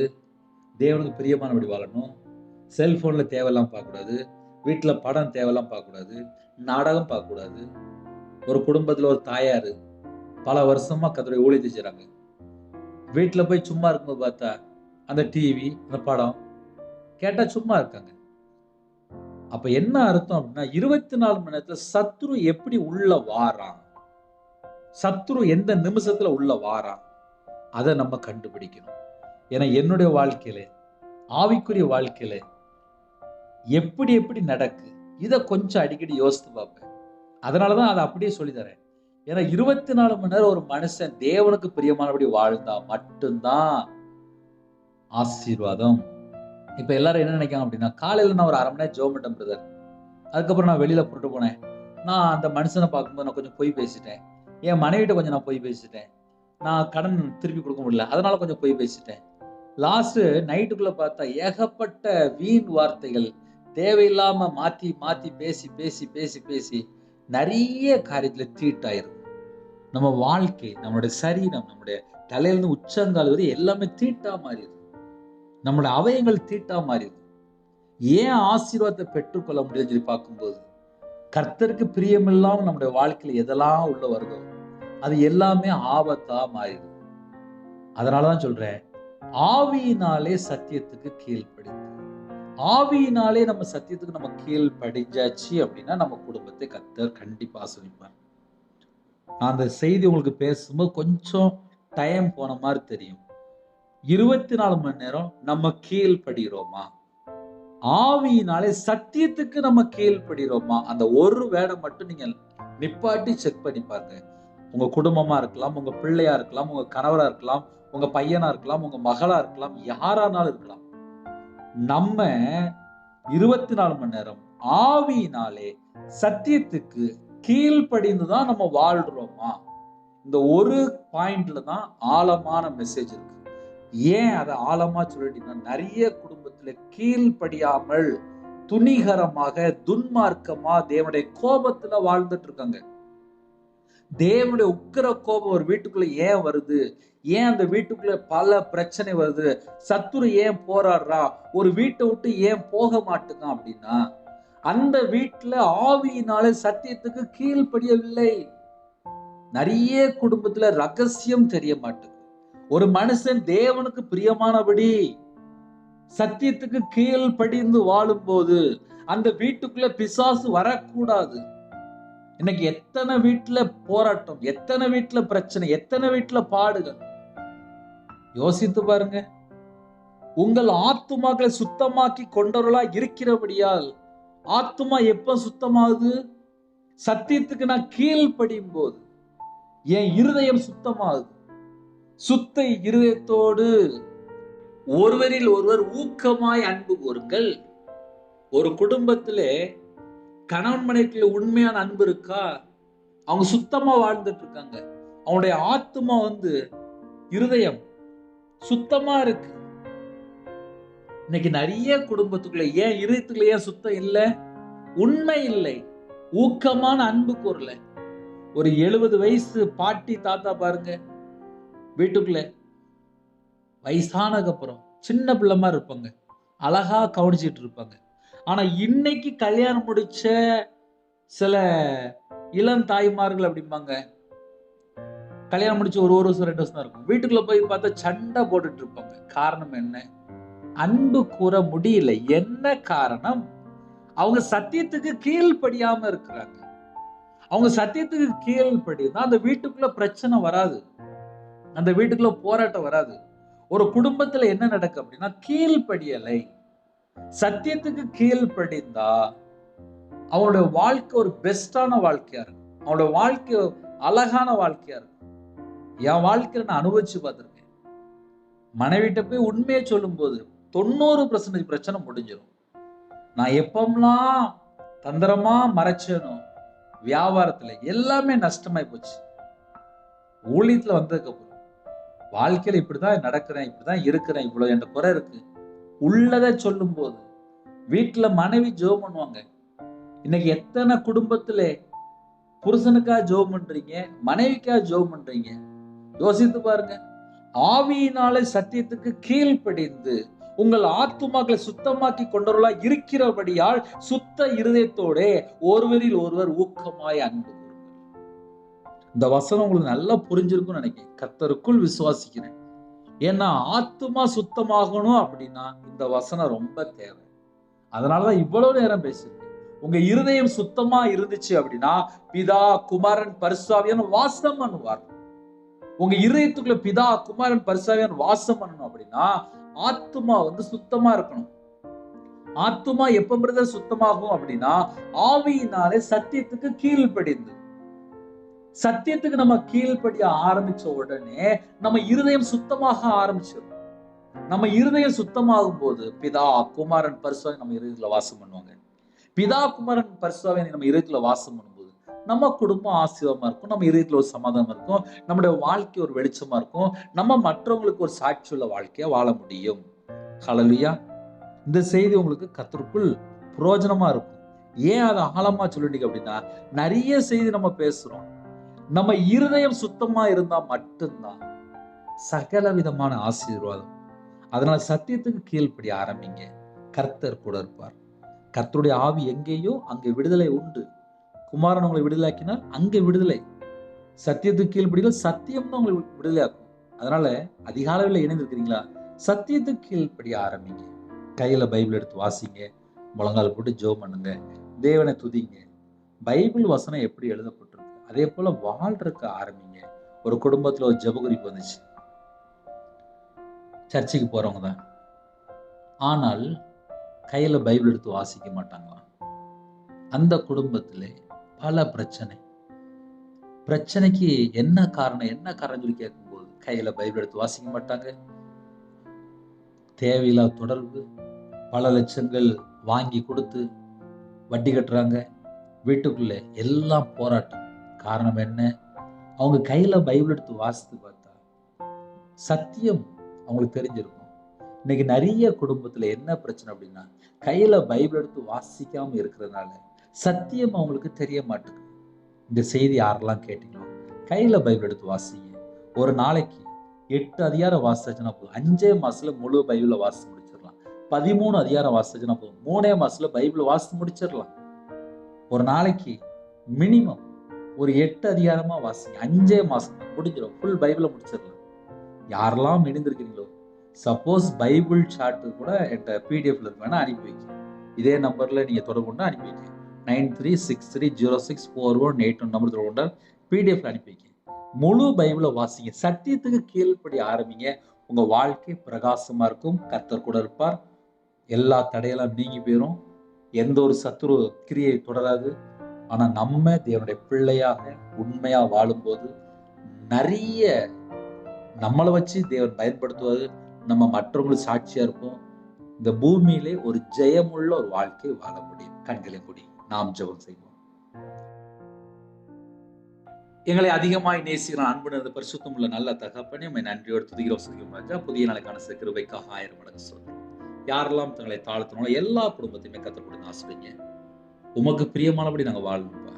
Speaker 1: தேவனுக்கு பிரியமானபடி வாழணும், செல்போன்ல தேவையெல்லாம் பார்க்கக்கூடாது, வீட்டுல படம் தேவையெல்லாம் பார்க்கக்கூடாது, நாடகம் பார்க்கக்கூடாது. ஒரு குடும்பத்துல ஒரு தாயாரு பல வருஷமா கர்த்தருடைய ஊழியத்தை செய்றாங்க. வீட்டுல போய் சும்மா இருக்கும்போது பார்த்தா அந்த டிவி, அந்த படம் கேட்டா சும்மா இருக்காங்க. அப்ப என்ன அர்த்தம் அப்படின்னா 24 மணி நேரத்துல சத்துரு எப்படி உள்ள வாரான், சத்துரு எந்த நிமிஷத்துல உள்ள வாரான், அதை நம்ம கண்டுபிடிக்கணும். ஏன்னா என்னுடைய வாழ்க்கையில, ஆவிக்குரிய வாழ்க்கையில எப்படி எப்படி நடக்கு, இதை கொஞ்சம் அடிக்கடி யோசித்து பார்ப்பேன். அதனாலதான் அதை அப்படியே சொல்லி தரேன். ஏன்னா 24 மணி நேரம் ஒரு மனுஷன் தேவனுக்கு பிரியமானபடி வாழ்ந்தா மட்டும்தான் ஆசீர்வாதம். இப்ப எல்லாரும் என்ன நினைக்காங்க அப்படின்னா, காலையில நான் ஒரு 1/2 மணி நேரம் ஜெபம் பண்ணிட்டேன் பிரதர், அதுக்கப்புறம் நான் வெளியில புறட்டு போனேன், நான் அந்த மனுஷனை பார்க்கும்போது நான் கொஞ்சம் பொய் பேசிட்டேன், என் மனைவிட்ட கொஞ்சம் நான் பொய் பேசிட்டேன், நான் கடன் திருப்பி கொடுக்க முடியல அதனால கொஞ்சம் பொய் பேசிட்டேன், லாஸ்ட் நைட்டுக்குள்ள பார்த்தா ஏகப்பட்ட வீண் வார்த்தைகள் தேவையில்லாம மாத்தி மாத்தி பேசி பேசி பேசி பேசி நிறைய காரியத்துல தீட்டாயிருது. நம்ம வாழ்க்கை, நம்மளுடைய சரீரம், நம்முடைய தலையிலிருந்து உச்சங்கால் வரை எல்லாமே தீட்டா மாறிடுது. நம்முடைய அவயங்கள் தீட்டா மாறிடுது. ஏன் ஆசீர்வாதத்தை பெற்றுக்கொள்ள முடியுதுன்னு சொல்லி பார்க்கும்போது, கர்த்தருக்கு பிரியமில்லாம நம்முடைய வாழ்க்கையில எதெல்லாம் உள்ள வருதோ அது எல்லாமே ஆபத்தா மாறிடுது. அதனாலதான் சொல்றேன், ஆவியினாலே சத்தியத்துக்கு கீழ்ப்படிந்து, ஆவியினாலே நம்ம சத்தியத்துக்கு நம்ம கீழ்ப்படிஞ்சாச்சு அப்படின்னா நம்ம குடும்பத்தை கர்த்தர் கண்டிப்பா ஆசீர்வதிப்பார். நான் அந்த செய்தி உங்களுக்கு பேசும்போது கொஞ்சம் டைம் போன மாதிரி தெரியும். 24 மணி நேரம் நம்ம கீழ்ப்படுகிறோமா, ஆவியினாலே சத்தியத்துக்கு நம்ம கீழ்ப்படுகிறோமா, அந்த ஒரு வேடை மட்டும் நீங்க நிப்பாட்டி செக் பண்ணி பாருங்க. உங்க குடும்பமா இருக்கலாம், உங்க பிள்ளையா இருக்கலாம், உங்க கணவரா இருக்கலாம், உங்க பையனா இருக்கலாம், உங்க மகளா இருக்கலாம், யாரானாலும் இருக்கலாம். நம்ம 24 மணி நேரம் ஆவியினாலே சத்தியத்துக்கு கீழ்ப்படிந்துதான் நம்ம வாழ்றோமா, இந்த ஒரு பாயிண்ட்ல தான் ஆழமான மெசேஜ் இருக்கு. ஏன் அதை ஆழமா சொல்லிட்டீங்கன்னா, நிறைய குடும்பத்துல கீழ்ப்படியாமல் துணிகரமாக துன்மார்க்கமா தேவனுடைய கோபத்துல வாழ்ந்துட்டு இருக்காங்க. தேவனுடைய உக்கிர கோபம் ஒரு வீட்டுக்குள்ள ஏன் வருது, ஏன் அந்த வீட்டுக்குள்ள பல பிரச்சனை வருது, சத்துரு ஏன் போராடுறா, ஒரு வீட்டை விட்டு ஏன் போக மாட்டேங்க அப்படின்னா, அந்த வீட்டுல ஆவியினாலே சத்தியத்துக்கு கீழ்ப்படியவில்லை. நிறைய குடும்பத்துல ரகசியம் தெரிய மாட்டேங்குது. ஒரு மனுஷன் தேவனுக்கு பிரியமானபடி சத்தியத்துக்கு கீழ்ப்படிந்து வாழும் போது அந்த வீட்டுக்குள்ள பிசாசு வரக்கூடாது. இன்னைக்கு எத்தனை வீட்டுல போராட்டம், எத்தனை வீட்டுல பிரச்சனை, எத்தனை வீட்டுல பாடுகள். யோசித்து பாருங்க. உங்கள் ஆத்துமாக்களை சுத்தமாக்கி கொண்டவர்களா இருக்கிறபடியால், ஆத்துமா எப்ப சுத்தமாகுது, சத்தியத்துக்கு நான் கீழ்ப்படியும் போது என் இருதயம் சுத்தமாகுது. சுத்த இருதயத்தோடு ஒருவரில் ஒருவர் ஊக்கமாய் அன்பு கூறுங்கள். ஒரு குடும்பத்திலே கணவன் மனைவிக்குள்ள உண்மையான அன்பு இருக்கா, அவங்க சுத்தமா வாழ்ந்துட்டு இருக்காங்க, அவனுடைய ஆத்துமா இருதயம் சுத்தமா இருக்கு. இன்னைக்கு நிறைய குடும்பத்துக்குள்ள ஏன் இருதயத்துக்குள்ள ஏன் சுத்தம் இல்லை, உண்மை இல்லை. ஊக்கமான அன்பு கூறல. ஒரு 70 வயசு பாட்டி தாத்தா பாருங்க, வீட்டுக்குள்ள வயசானதுக்கு அப்புறம் சின்ன பிள்ளை மாதிரி இருப்பாங்க, அழகா கவனிச்சிட்டு இருப்பாங்க. ஆனா இன்னைக்கு கல்யாணம் முடிச்ச சில இளம் தாய்மார்கள் அப்படிம்பாங்க, கல்யாணம் முடிச்சு ஒரு வருஷம் 2 வருஷம் தான் இருக்கும், வீட்டுக்குள்ள போய் பார்த்தா சண்டை போட்டுட்டு இருப்பாங்க. காரணம் என்ன? அன்பு கூற முடியல. என்ன காரணம்? அவங்க சத்தியத்துக்கு கீழ்ப்படியாம இருக்கிறாங்க. அவங்க சத்தியத்துக்கு கீழ்ப்படினா அந்த வீட்டுக்குள்ள பிரச்சனை வராது, அந்த வீட்டுக்குள்ள போராட்டம் வராது. ஒரு குடும்பத்துல என்ன நடக்கும் அப்படின்னா, கீழ்ப்படியலை. சத்தியத்துக்கு கீழ்ப்படிந்தா அவனுடைய வாழ்க்கை ஒரு பெஸ்டான வாழ்க்கையா இருக்கும். அவனுடைய வாழ்க்கை அழகான வாழ்க்கையா இருக்கும். என் வாழ்க்கையில நான் அனுபவிச்சு பார்த்திருக்கேன். மனைவிட்ட போய் உண்மையை சொல்லும் போது 90% பிரச்சனை முடிஞ்சிடும். நான் எப்பமெல்லாம் தந்திரமா மறைச்சேனோ வியாபாரத்துல எல்லாமே நஷ்டமாய் போச்சு. ஊழியத்துல வந்ததுக்கு அப்புறம் வாழ்க்கையில இப்படிதான் நடக்கிறேன், இப்படிதான் இருக்கிறேன், இவ்வளவு என்ற குறை இருக்கு, உள்ளதை சொல்லும் போது வீட்டுல மனைவி ஜெபம் பண்ணுவாங்க. இன்னைக்கு எத்தனை குடும்பத்துல புருஷனுக்கா ஜெபம் பண்றீங்க, மனைவிக்கா ஜெபம் பண்றீங்க? யோசித்து பாருங்க. ஆவியினாலே சத்தியத்துக்கு கீழ்ப்படிந்து உங்கள் ஆத்துமாக்களை சுத்தமாக்கி கொண்டவர்களா இருக்கிறபடியால் சுத்த இருதயத்தோட ஒருவரில் ஒருவர் ஊக்கமாய் அன்பு கூறுங்கள். இந்த வசனம் உங்களுக்கு நல்லா புரிஞ்சிருக்கும்னு நினைக்கிறேன். கர்த்தருக்குள் விசுவாசிக்கிறேன். ஏன்னா ஆத்துமா சுத்தமாகணும் அப்படின்னா இந்த வசனம் ரொம்ப தேவை. அதனாலதான் இவ்வளவு நேரம் பேசுறேன். உங்க இருதயம் சுத்தமா இருந்துச்சு அப்படின்னா பிதா குமாரன் பரிசுத்தாவியானவர் வாசம் பண்ணுவார். உங்க இருதயத்துக்குள்ள பிதா குமாரன் பரிசுத்தாவியானவர் வாசம் பண்ணணும் அப்படின்னா ஆத்துமா சுத்தமா இருக்கணும். ஆத்துமா எப்ப சுத்தமாகும் அப்படின்னா ஆவியினாலே சத்தியத்துக்கு கீழ்ப்படிந்து. சத்தியத்துக்கு நம்ம கீழ்ப்படிய ஆரம்பிச்ச உடனே நம்ம இருதயம் சுத்தமாக ஆரம்பிச்சிடும். நம்ம இருதயம் சுத்தமாகும் போது பிதா குமாரன் பரிசுத்தாவியானவர் நம்ம இருதயத்துல வாசம் பண்ணுவாங்க. பிதா குமாரன் பரிசுத்தாவியானவர் நம்ம இருதயத்துல வாசம் பண்ணும்போது நம்ம குடும்பம் ஆசீர்வாதமா இருக்கும், நம்ம இருதயத்துல ஒரு சமாதானம் இருக்கும், நம்முடைய வாழ்க்கை ஒரு வெளிச்சமா இருக்கும், நம்ம மற்றவங்களுக்கு ஒரு சாட்சியுள்ள வாழ்க்கையா வாழ முடியும். ஹல்லேலூயா. இந்த செய்தி உங்களுக்கு கர்த்தருக்குள் பிரயோஜனமா இருக்கும். ஏன் அதை ஆழமா சொல்லிட்டீங்க அப்படின்னா, நிறைய செய்தி நம்ம பேசுறோம். நம்ம இருதயம் சுத்தமா இருந்தா மட்டும்தான் சகல விதமான ஆசீர்வாதம். அதனால சத்தியத்துக்கு கீழ்ப்படி ஆரம்பிங்க. கர்த்தர் கூட இருப்பார். கர்த்தருடைய ஆவி எங்கேயோ அங்கே விடுதலை உண்டு. குமாரன் உங்களை விடுதலையாக்கினால் அங்கே விடுதலை. சத்தியத்துக்கு கீழ்ப்படிகள் சத்தியம் தான் உங்களை விடுதலையாக்கும். அதனால அதிகாலையில் இணைந்திருக்கிறீங்களா? சத்தியத்துக்கு கீழ்ப்படி ஆரம்பிங்க. கையில பைபிள் எடுத்து வாசிங்க, முழங்கால் போட்டு ஜெபம் பண்ணுங்க, தேவனை துதிங்க. பைபிள் வசனம் எப்படி எழுதப்பட்டிருக்கு அதே போல வாழ்றதுக்கு ஆரம்பிங்க. ஒரு குடும்பத்துல ஒரு ஜெப குறிப்பு வந்துச்சு. சர்ச்சுக்கு போறவங்க தான், ஆனால் கையில பைபிள் எடுத்து வாசிக்க மாட்டாங்களாம். அந்த குடும்பத்திலே பல பிரச்சனைக்கு என்ன காரணம் சொல்லி கேட்கும்போது கையில பைபிள் எடுத்து வாசிக்க மாட்டாங்க. தேவையில்லாத தொடர்பு, பல லட்சங்கள் வாங்கி கொடுத்து வட்டி கட்டுறாங்க. வீட்டுக்குள்ள எல்லாம் போராட்டம். காரணம் என்ன? அவங்க கையில பைபிள் எடுத்து வாசித்து பார்த்தா சத்தியம் அவங்களுக்கு தெரிஞ்சிருக்கும். இன்னைக்கு நிறைய குடும்பத்துல என்ன பிரச்சனை அப்படின்னா, கையில பைபிள் எடுத்து வாசிக்காம இருக்கிறதுனால சத்தியம் அவங்களுக்கு தெரிய மாட்டேங்குது. இந்த செய்தி யாரெல்லாம் கேட்டீங்களோ கையில பைபிள் எடுத்து வாசிங்க. ஒரு நாளைக்கு 8 அதிகாரம் வாசிச்சுன்னா போதும், 5 மாசத்துல முழு பைபிளை வாசித்து முடிச்சிடலாம். 13 அதிகாரம் வாசிச்சுன்னா போதும், 3 மாசத்துல பைபிளை வாசித்து முடிச்சிடலாம். ஒரு நாளைக்கு மினிமம் ஒரு 8 அதிகாரமா வாசிங்க. 5 மாசம் முடிஞ்சிடும், ஃபுல் பைபிளை முடிச்சிடலாம். யாரெல்லாம் இணைந்திருக்கிறீங்களோ, சப்போஸ் பைபிள் சார்ட் கூட என்கிட்ட பிடிஎஃப்ல இருக்கு, வேணா அனுப்பி வைக்க. இதே நம்பர்ல நீங்க தொடர்பு கொண்டு அனுப்பி வைக்க. 9363064181 நம்பர் தொடர்பு கொண்டால் பிடிஎஃப்ல அனுப்பி வைக்க. முழு பைபிளை வாசிங்க. சத்தியத்துக்கு கீழ்ப்படி ஆரம்பிங்க. உங்க வாழ்க்கை பிரகாசமா இருக்கும். கர்த்தர் கூட இருப்பார். எல்லா தடையெல்லாம் நீங்கி போயிடும். எந்த ஒரு சத்துரு கிரியை தொடராது. ஆனா நம்ம தேவனுடைய பிள்ளையாக உண்மையா வாழும்போது நிறைய நம்மளை வச்சு தேவன் பயன்படுத்துவது, நம்ம மற்றவங்களுக்கு சாட்சியா இருப்போம். இந்த பூமியிலே ஒரு ஜெயமுள்ள ஒரு வாழ்க்கை வாழ முடியும். கண்களை மூடி நாம் ஜெபம் செய்வோம். எங்களை அதிகமாய் நேசிக்கிற அன்பு நிறைந்த பரிசுத்தம் உள்ள நல்ல தகப்பனே, உம்மை நன்றியோடு துதிக்கிறோம், சொல்கிறோம் ராஜா. புதிய நாளைக்கான கிருபைக்காக 1000 மடங்கு சொல்றோம். யாரெல்லாம் தங்களை தாழ்த்தினாலும் எல்லா குடும்பத்தையுமே கர்த்தர் கொடுத்து ஆசீர்வதிங்க. உமக்கு பிரியமானபடி நாங்க வாழணும்ப்பா.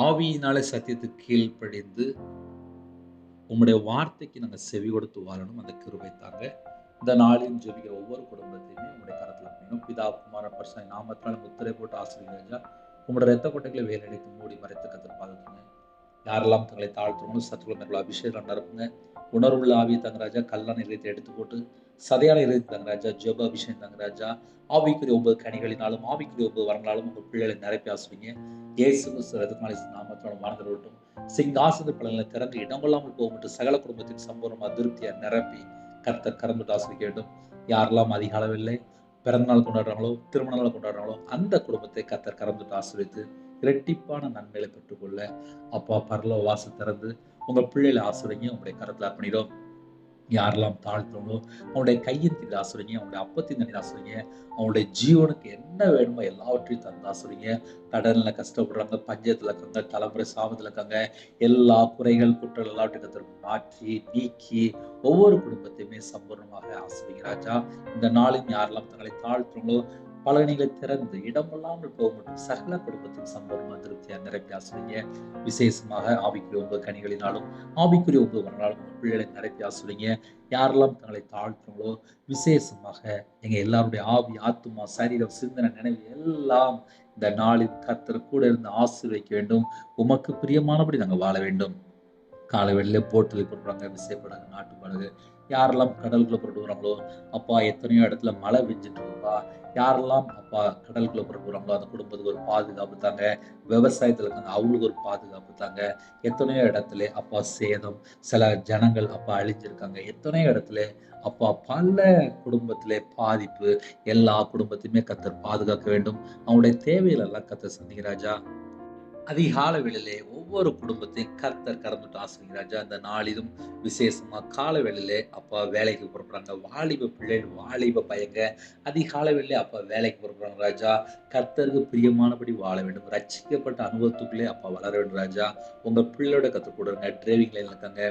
Speaker 1: ஆவியினாலே சத்தியத்துக்கு கீழ்ப்படிந்து, உம்முடைய வார்த்தைக்கு நாங்க செவி கொடுத்து வாழணும். அந்த கிருபை தாங்க. இந்த நாளில் ஜெபிக்கிற ஒவ்வொரு குடும்பத்தையுமே உம்முடைய கரத்துல அர்ப்பணிக்கிறோம். பிதா, குமாரன், பரிசுத்த நாமத்தினால முத்திரை போட்டு ஆசீர்வதிங்க ராஜா. உம்முடைய இரத்த கொட்டைகளை வேலடித்து மூடி மறைத்து கர்த்தர் பாதுகாத்துங்க. யாரெல்லாம் தங்களை தாழ்த்துறவங்களும் சத்துருவின் மேல் அபிஷேகம் நிரப்புங்க. உணர்வுள்ள ஆவியை தாங்க ராஜா. கல்லான இதயத்தை எடுத்து போட்டு சதையான இதயத்தை தாங்க ராஜா. ஜெப அபிஷேகம் தாங்க ராஜா. ஆவிக்குரிய 9 கனிகளினாலும் ஆவிக்குரிய 9 வரங்களாலும் உங்க பிள்ளைகளை நிரப்பி ஆசுவீங்க. இயேசு கிறிஸ்து இரத்தத்தினாலே நாமத்தினால மறந்துவிட்டும். சிங்காசன பலன்களை திறந்து இடங்கொள்ளாமல் போகட்டும். சகல குடும்பத்தின் சம்பூர்ணமா திருப்தியா நிரப்பி கர்த்தர் கரந்துட்டு ஆசிரிக்க வேண்டும். யாரெல்லாம் அதிக அளவில்லை பிறந்தநாள் கொண்டாடுறாங்களோ, திருமண நாள் கொண்டாடுறாங்களோ, அந்த குடும்பத்தை கர்த்தர் கரந்துட்டு ஆசீர்வதித்து இரட்டிப்பான நன்மைகளை பெற்றுக்கொள்ள அப்பா பரலோக வாசல் திறந்து உங்க பிள்ளைகளை ஆசீர்வதிங்க. உங்களுடைய கரத்துல அர்ப்பணிக்கிறோம். யாரெல்லாம் தாழ்த்துறவங்களோ அவனுடைய கையின் கீழ் ஆசிரியங்க, அவனுடைய அப்பத்தின் தண்ணி ஆசிரியங்க, அவனுடைய ஜீவனுக்கு என்ன வேணுமோ எல்லாவற்றையும் தந்து ஆசிரியங்க. கடன்ல கஷ்டப்படுறாங்க, பஞ்சத்துல இருக்காங்க, தலைமுறை சாபத்துல இருக்காங்க, எல்லா குறைகள் குற்றங்கள் எல்லாவற்றையும் மாற்றி நீக்கி ஒவ்வொரு குடும்பத்தையுமே சம்பூர்ணமாக ஆசிரியங்க ராஜா. இந்த நாளில் யாரெல்லாம் தங்களை தாழ்த்துறவங்களோ பலகணிகளை திறந்து இடமில்லாமல் போக மட்டும் சகல குடும்பத்தின் சம்பூர்ண திருப்தியா நிரப்பி ஆசிரியங்க. விசேஷமாக ஆவிக்குரிய 9 கனிகளினாலும் ஆவிக்குரிய 9 வரலாலும் பிள்ளைகளை நிரப்பி ஆசிரியங்க. யாரெல்லாம் தங்களை தாழ்த்துங்களோ விசேஷமாக எங்க எல்லாருடைய ஆவி, ஆத்துமா, சரீரம், சிந்தனை, நினைவு எல்லாம் இந்த நாளில் கர்த்தர் கூட இருந்து ஆசீர்வதிக்க வேண்டும். உமக்கு பிரியமானபடி நாங்கள் வாழ வேண்டும். காலை வெளியில போட்டில் போடுறாங்க, விசைப்படகு, நாட்டு படகு, யாரெல்லாம் கடலுக்குள்ள போட்டு வராங்களோ அப்பா எத்தனையோ இடத்துல மழை பெஞ்சிட்டு இருக்குப்பா. யாரெல்லாம் அப்பா கடலுக்குள்ள போட்டு போறாங்களோ அந்த குடும்பத்துக்கு ஒரு பாதுகாப்பு தாங்க. விவசாயத்துல இருக்காங்க, அவங்களுக்கு ஒரு பாதுகாப்பு தாங்க. எத்தனையோ இடத்துல அப்பா சேதம், சில ஜனங்கள் அப்பா அழிஞ்சிருக்காங்க. எத்தனையோ இடத்துல அப்பா பல குடும்பத்திலே பாதிப்பு. எல்லா குடும்பத்தையுமே கர்த்தர் பாதுகாக்க வேண்டும். அவங்களுடைய தேவைகள் எல்லாம் கர்த்தர் சந்திங்க ராஜா. அதிகாலை வேளையிலே ஒவ்வொரு குடும்பத்தையும் கர்த்தர் கறந்துட்டு ஆசிரியர் ராஜா. அந்த நாளிலும் விசேஷமா காலை வேளையிலே அப்பா வேலைக்கு புறப்படுறாங்க. வாலிப பிள்ளைகள், வாலிப பையங்க அதிகாலை வேளையிலே அப்பா வேலைக்கு புறப்படுறாங்க ராஜா. கர்த்தருக்கு பிரியமானபடி வாழ வேண்டும். ரட்சிக்கப்பட்ட அனுபவத்துக்குள்ளே அப்பா வளர வேண்டும் ராஜா. உங்க பிள்ளையோட கற்றுக் கொடுங்க. டிரைவிங் லைன்ல இருக்காங்க,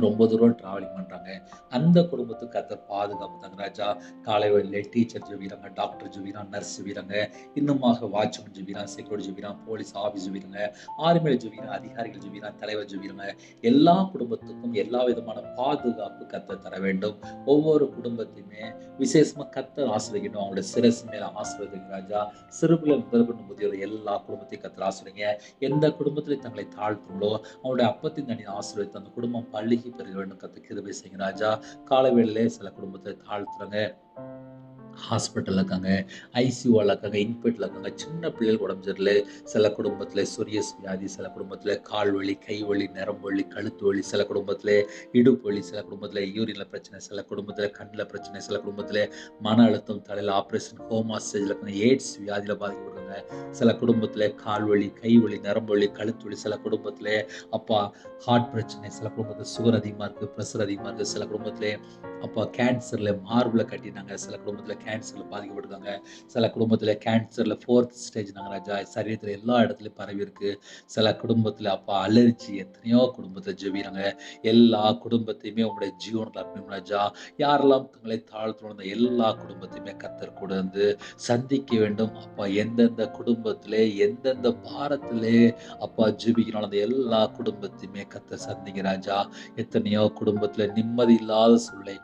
Speaker 1: ரொம்ப தூரம் டிராவலிங் பண்றாங்க, அந்த குடும்பத்துக்கு கர்த்தர் பாதுகாப்பு தாங்க ராஜா. காலை வேளையிலே டீச்சர் ஜெபிக்கிறாங்க, டாக்டர் ஜெபிக்கிறாங்க, நர்ஸ் ஜெபிக்கிறாங்க, இன்னுமாக வாட்ச்மேன் ஜெபிக்கிறாங்க, செக்யூரிட்டி ஜெபிக்கிறாங்க, போலீஸ் ஆபீஸ் ஜெபிக்கிறாங்க, ஆர்மியில ஜெபிக்கிறாங்க, அதிகாரிகள் ஜெபிக்கிறாங்க, தலைவர் ஜெபிக்கிறாங்க. எல்லா குடும்பத்துக்கும் எல்லா விதமான பாதுகாப்பு கர்த்தர் தர வேண்டும். ஒவ்வொரு குடும்பத்தையுமே விசேஷமா கர்த்தர் ஆசீர்வதிக்கணும். அவங்களுடைய சிரசு மேல ஆசீர்வதிங்க ராஜா. சிறுபிள்ளை முதற்கொண்டு முதியோர் எல்லா குடும்பத்தையும் கர்த்தர் ஆசீர்வதிங்க. எந்த குடும்பத்திலே தங்களை தாழ்த்துங்களோ அவங்களுடைய அப்பத்தின் தண்ணி ஆசீர்வதித்து அந்த குடும்பம் பள்ளி பெருக வேண்டும். கர்த்தர் கிருபை செய்யுங்க ராஜா. காலை வேளையிலே சில குடும்பத்தை தாழ்த்துறாங்க, ஹாஸ்பிட்டல்ல இருக்காங்க, ஐசியூல இருக்காங்க, இன்பேட்ல இருக்காங்க, சின்ன பிள்ளைகள் உடம்பு சரியில்லை. சில குடும்பத்துல சூரியஸ் வியாதி, சில குடும்பத்துல கால் வலி, கை வலி, நரம்பு வலி, கழுத்து வலி, சில குடும்பத்துல இடுப்பு வலி, சில குடும்பத்துல யூரின்ல பிரச்சனை, சில குடும்பத்துல கண்ணுல பிரச்சனை, சில குடும்பத்துல மன அழுத்தம், தலையில ஆபரேஷன், ஹோமா ஸ்டேஜ்ல இருக்காங்க, எய்ட்ஸ் வியாதியில பாதிக்கப்படுறாங்க. சில குடும்பத்துல கால் வலி, கை வலி, நரம்பு வலி, கழுத்து வலி, சில குடும்பத்துல அப்பா ஹார்ட் பிரச்சனை, சில குடும்பத்துல சுகர் அதிகமா இருக்கு, பிரஷர் அதிகமா இருக்கு, சில குடும்பத்துல அப்பா கேன்சர்ல மார்புல கட்டினாங்க, சில குடும்பத்துல கேன்சர்ல பாதிக்கப்பட்டிருக்காங்க, சில குடும்பத்துல கேன்சர்ல 4th ஸ்டேஜ் நாங்க ராஜா. சரீரத்துல எல்லா இடத்துலயும் பரவி இருக்கு. சில குடும்பத்துல அப்பா அலர்ஜி, எத்தனையோ குடும்பத்துல ஜெபிக்கிறாங்க. எல்லா குடும்பத்தையுமே உங்களுடைய ஜீவனுக்கு அர்ப்பணிக்கும் ராஜா. யாரெல்லாம் தங்களை தாழ்த்துணர்ந்த எல்லா குடும்பத்தையுமே கர்த்தர் கூட இருந்து சந்திக்க வேண்டும் அப்பா. எந்தெந்த குடும்பத்திலே எந்தெந்த பாரத்திலே அப்பா ஜெபிக்கிறாலும் அந்த எல்லா குடும்பத்தையுமே கர்த்தர் சந்திங்க ராஜா. எத்தனையோ குடும்பத்துல நிம்மதி இல்லாத சூழ்நிலை,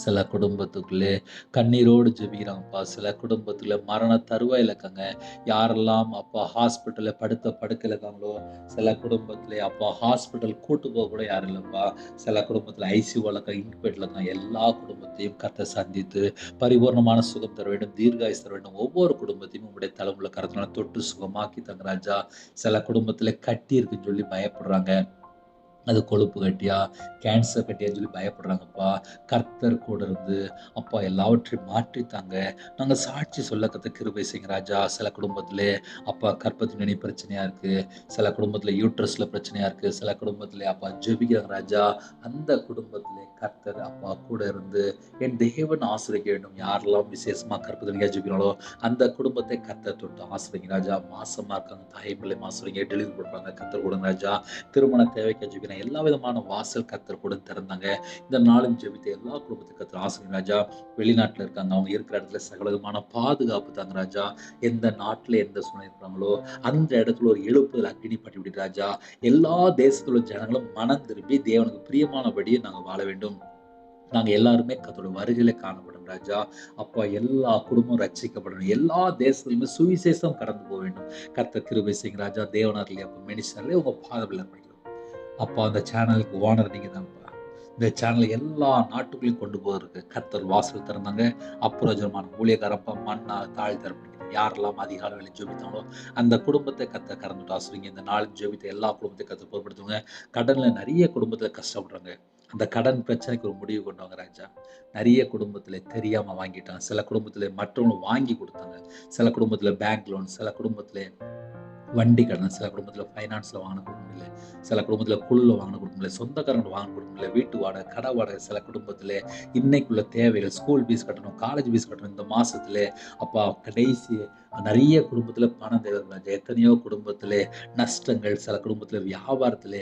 Speaker 1: சில குடும்பத்துக்குள்ளே கண்ணீரோடு ஜெபிக்கிறாங்கப்பா. சில குடும்பத்துல மரண தருவாயில இருக்காங்க. யாரெல்லாம் அப்பா ஹாஸ்பிட்டல்ல படுத்த படுக்கையில இருக்காங்களோ, சில குடும்பத்துல அப்பா ஹாஸ்பிட்டல் கூட்டு போக கூட யாரும் இல்லப்பா. சில குடும்பத்துல ஐசியூல இருக்க, இன்குபேட்டர்ல இருக்காங்க. எல்லா குடும்பத்தையும் கர்த்தர் சந்தித்து பரிபூர்ணமான சுகம் தர வேண்டும், தீர்காயுசு தர வேண்டும். ஒவ்வொரு குடும்பத்தையும் உங்களுடைய தலைமுறை கரத்தினால தொட்டு சுகமாக்கி தங்க ராஜா. சில குடும்பத்துல கட்டி இருக்குன்னு சொல்லி பயப்படுறாங்க, அது கொழுப்பு கட்டியா, கேன்சர் கட்டியான்னு சொல்லி பயப்படுறாங்கப்பா. கர்த்தர் கூட இருந்து அப்பா எல்லாவற்றையும் மாற்றித்தாங்க. நாங்க சாட்சி சொல்ல கர்த்தர் கிருபை செய்யுங்க ராஜா. சில குடும்பத்திலே அப்பா கர்ப்பத்தின் நுனி பிரச்சனையா இருக்கு, சில குடும்பத்துல யூட்ரஸ்ல பிரச்சனையா இருக்கு, சில குடும்பத்திலே அப்பா ஜெபிக்கிறாங்க ராஜா. அந்த குடும்பத்திலே கர்த்தர் அப்பா கூட இருந்து என் தேவன் ஆசீர்வதிக்க வேண்டும். யாரெல்லாம் விசேஷமா கர்ப்பத்திலே ஜெபிக்கிறாங்களோ அந்த குடும்பத்தை கர்த்தர் தொட்டு ஆசீர்வதிங்க ராஜா. மாசமா இருக்காங்க, தாய்மலை ஆசீர்வதிங்க. டெலிவரி பண்றாங்க, கர்த்தர் கொடுங்க ராஜா. திருமண தேவைக்கு ஜெபிக்கிறாங்க, இருக்கிற எல்லா விதமான வாசல் கர்த்தர் கூட திறந்தாங்க. இந்த நாளும் ஜெபித்த எல்லா குடும்பத்துக்கும் கர்த்தர் ஆசீர்வதிங்க ராஜா. வெளிநாட்டுல இருக்காங்க, அவங்க இருக்கிற இடத்துல சகல விதமான பாதுகாப்பு தாங்க ராஜா. எந்த நாட்டுல எந்த சூழ்நிலை இருக்கிறாங்களோ அந்த இடத்துல ஒரு எழுப்புதல் அக்கினி பற்றி விடு ராஜா. எல்லா தேசத்துல உள்ள ஜனங்களும் மனம் திரும்பி தேவனுக்கு பிரியமானபடியே நாங்க வாழ வேண்டும். நாங்க எல்லாருமே கர்த்தருடைய வருகையில காணப்படும் ராஜா. அப்பா, எல்லா குடும்பமும் ரட்சிக்கப்படணும். எல்லா தேசத்திலுமே சுவிசேஷம் கடந்து போக வேண்டும். கர்த்தர் கிருபை செய்யுங்க ராஜா. தேவனார்லயே அப்ப மினிஸ்டர்லயே உங்க பாதவில்லை படிக்கிறோம். அப்பா, அந்த சேனலுக்கு ஓனர் நீங்க தான்ப்பா. இந்த சேனல் எல்லா நாட்டுக்குள்ளேயும் கொண்டு போவதற்கு கர்த்தர் வாசல் திறந்தாங்க. அப்புறஜனமான ஊழியக்காரப்பா மண்ணா தாழ் தரப்படுகிறது. யாரெல்லாம் அதிகால வேலை ஜெபித்தாங்களோ அந்த குடும்பத்தை கர்த்தர் கறந்துட்டு ஆசிரியங்க. இந்த நாள் ஜெபித்த எல்லா குடும்பத்தையும் கர்த்தர் பொறுப்படுத்துங்க. கடன்ல நிறைய குடும்பத்துல கஷ்டப்படுறாங்க. அந்த கடன் பிரச்சனைக்கு ஒரு முடிவு கொண்டு வாங்க ராஜா. நிறைய குடும்பத்துல தெரியாம வாங்கிட்டாங்க. சில குடும்பத்துல மற்றவங்க வாங்கி கொடுத்தாங்க. சில குடும்பத்துல பேங்க் லோன், சில குடும்பத்துல வண்டி கடன், சில குடும்பத்துல ஃபைனான்ஸ்ல வாங்கின கொடுக்க முடியல, சில குடும்பத்துல குழுல வாங்கின கொடுக்க முடியல, சொந்தக்காரங்க வாங்கின கொடுக்க முடியல, வீட்டு வாடகை, கடை வாடகை, சில குடும்பத்துல இன்னைக்குள்ள தேவைகள், ஸ்கூல் ஃபீஸ் கட்டணும், காலேஜ் ஃபீஸ் கட்டணும். இந்த மாசத்துல அப்பா கடைசி நிறைய குடும்பத்துல பணம் தேவை ராஜா. எத்தனையோ குடும்பத்துல நஷ்டங்கள், சில குடும்பத்துல வியாபாரத்துல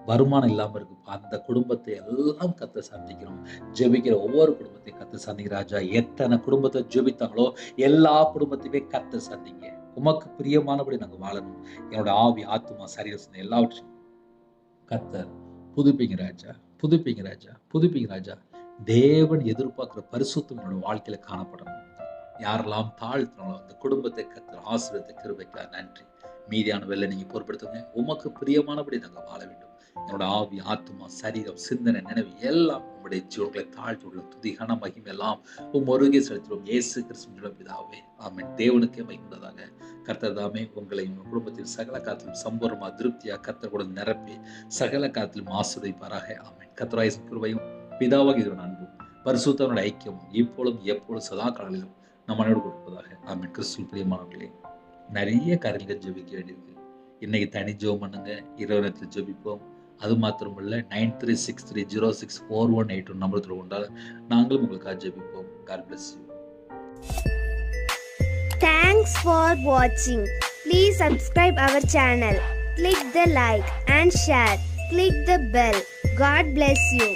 Speaker 1: வருமானம் இல்லாம இருக்குப்பா. அந்த குடும்பத்தை எல்லாம் கர்த்தர் சந்திக்கிறோம். ஜெபிக்கிற ஒவ்வொரு குடும்பத்தையும் கர்த்தர் சந்திங்க ராஜா. எத்தனை குடும்பத்தை ஜெபித்தாங்களோ எல்லா குடும்பத்தையுமே கர்த்தர் சந்திங்க. உமக்கு பிரியமானபடி நாங்க வாழணும். என்னோட ஆவி, ஆத்துமா, சரீரம் எல்லாவற்றையும் கர்த்தர் புதுப்பிங்க ராஜா, புதுப்பிங்க ராஜா, புதுப்பிங்க ராஜா. தேவன் எதிர்பார்க்கிற பரிசுத்தம் என்னோட வாழ்க்கையில காணப்படணும். யாரெல்லாம் தாழ்த்தினாலும் அந்த குடும்பத்தை கர்த்தர் ஆசீர்வதித்த கிருபைக்காக நன்றி. மீதியான வேலை நீங்க பொறுப்படுத்துங்க. உமக்கு பிரியமானபடி நாங்க வாழ வேண்டும். என்னோட ஆவி, ஆத்துமா, சரீரம், சிந்தனை, நினைவு எல்லாம் உங்களுடைய ஜீவன்களை தாழ்த்தி உள்ள துதி கன மகிமை எல்லாம் ஒருங்கே செலுத்துவோம். இயேசு கிறிஸ்துவின் பிதாவே, ஆமென். தேவனுக்கே மகிமையாக கர்த்தர் தாமே உங்களை உங்கள் குடும்பத்தில் சகல காலத்திலும் சம்பூர்ணமா திருப்தியா கர்த்தர் கூட நிரப்பி சகல காலத்திலும் ஆசீர்வதிப்பாராக. ஆமென். கர்த்தராகிய கிருபையும் பிதாவாகிய தேவனுடைய அன்பும் பரிசுத்தவனுடைய ஐக்கியமும் இப்பொழுதும் எப்பொழுதும் சதா காலங்களிலும் நம்மளோடு கொடுப்பதாக. ஆமென். கிறிஸ்துவின் பிரியமானவர்களே, நிறைய காரியங்கள் ஜெபிக்க வேண்டியிருக்கு. இன்னைக்கு தனி ஜெபம் பண்ணுங்க. இரவு நேரத்தில் ஜெபிப்போம். அது மாத்திரமல்ல 9363064181 நம்பர் கொண்டால் நாங்களும் உங்களுக்காக ஜெபிப்போம். God bless you.
Speaker 2: Thanks for watching. Please subscribe our channel. Click the like and share. Click the bell. God bless you.